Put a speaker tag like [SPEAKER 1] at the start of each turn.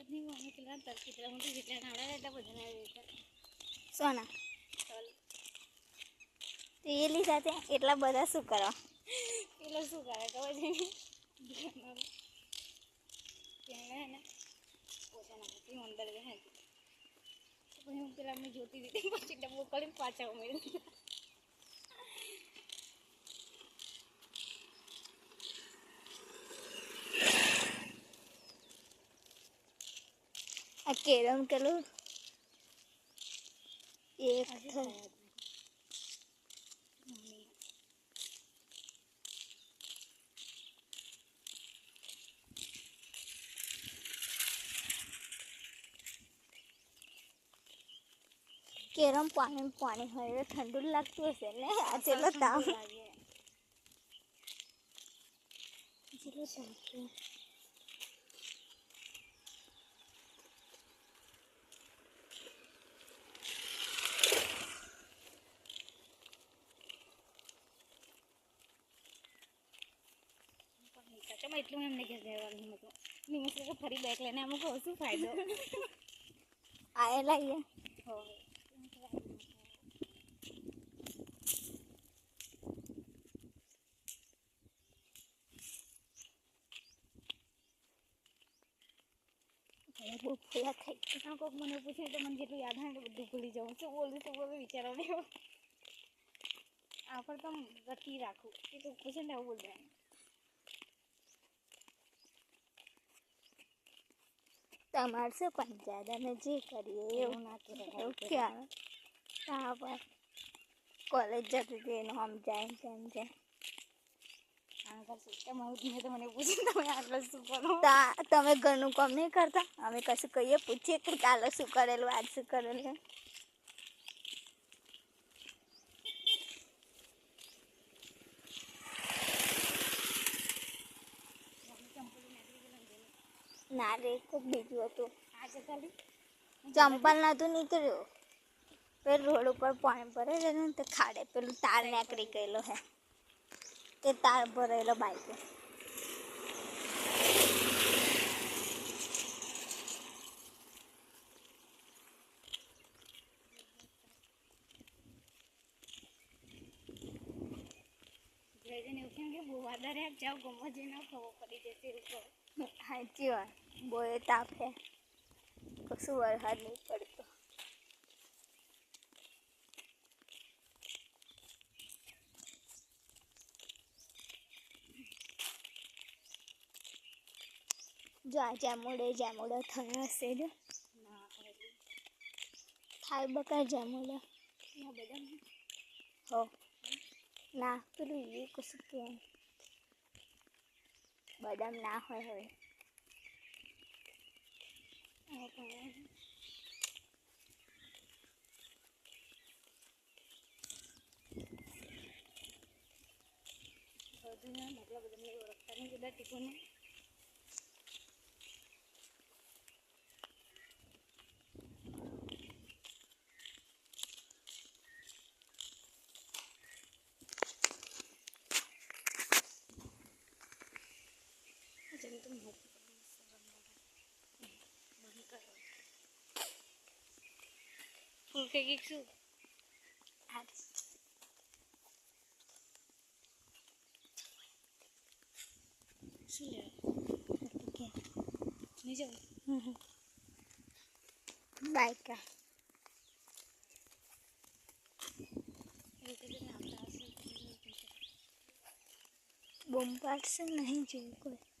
[SPEAKER 1] નહીં મને પેલા તરકી પેલા હું તો જેટલા નાવડા એટલા બધાને આવી રીતે
[SPEAKER 2] સોના
[SPEAKER 1] ચાલ
[SPEAKER 2] એ લીધા તે એટલા બધા શું કરો
[SPEAKER 1] પેલો શું કરે ખબર છે ત્યાં ને પોતા નાખી અંદર ગયા પછી હું પેલા મેં જોતી દીધી પછી ડબ્બો કરીને પાછા ઉમેરી
[SPEAKER 2] આ કેરમ પેલું એક કેરમ પાણી પાણી હોય ઠંડુ લાગતું હશે ને આ ચેલો તાવ
[SPEAKER 1] લાગે
[SPEAKER 2] ચેલો તાવ
[SPEAKER 1] ચાચા એટલું એમને ઘેર રહેવાનું હતું નિમેશ કે ફરી બેક લઈને અમુક શું ફાયદો
[SPEAKER 2] આયેલા અહીંયા બહુ ફૂલા થઈ
[SPEAKER 1] પણ કોઈક મને પૂછે તો મને જેટલું યાદ આવે એટલું બધું ભૂલી જાઉં શું બોલું વિચારો નહીં આપણે તો ગતિ રાખું કે કોઈ પૂછે ને આવું બોલવાનું
[SPEAKER 2] તમારે શું પંચાયત અમે જે કરીએ એવું
[SPEAKER 1] ના
[SPEAKER 2] એવું ક્યાં હા બસ કોલેજ જતી હતી એનું સમજાય તેમ છે
[SPEAKER 1] મેં તો મને પૂછ્યું તમે આટલો શું કરો
[SPEAKER 2] તમે ઘરનું કામ નહીં કરતા અમે કશું કહીએ પૂછીએ કે કાલે શું કરેલું આજ શું કરેલું ના રે ખૂબ બીજું હતું
[SPEAKER 1] આજે ખાલી
[SPEAKER 2] ચંપલ નહોતું નીકળ્યું પેલું રોડ ઉપર પાણી ભરે છે ને તે ખાડે પેલું તાર નીકળી ગયેલો હે તે તાર ભરેલો બાઈકે
[SPEAKER 1] જઈને એવું કેમ કે બહુ વધારે જાઓ ગમવા જઈને ખબર પડી જશે એવું
[SPEAKER 2] સાચી વાત બહુ તાપ છે કશું વરસાદ નહીં પડતો જો આ જામુડા થયા હશે જો
[SPEAKER 1] ના
[SPEAKER 2] થાય બકા જામુડા
[SPEAKER 1] ના બધા
[SPEAKER 2] હો ના પેલું એ કશું કે બદામ ના હોય હવે
[SPEAKER 1] મતલબ બધા ઓળખતા નહીં બધા ટીકોને ફૂલ ફેંકી શું શું લે નહીં જવું
[SPEAKER 2] બાઈકા બૂમ પાડશે નહીં જોયું કોઈ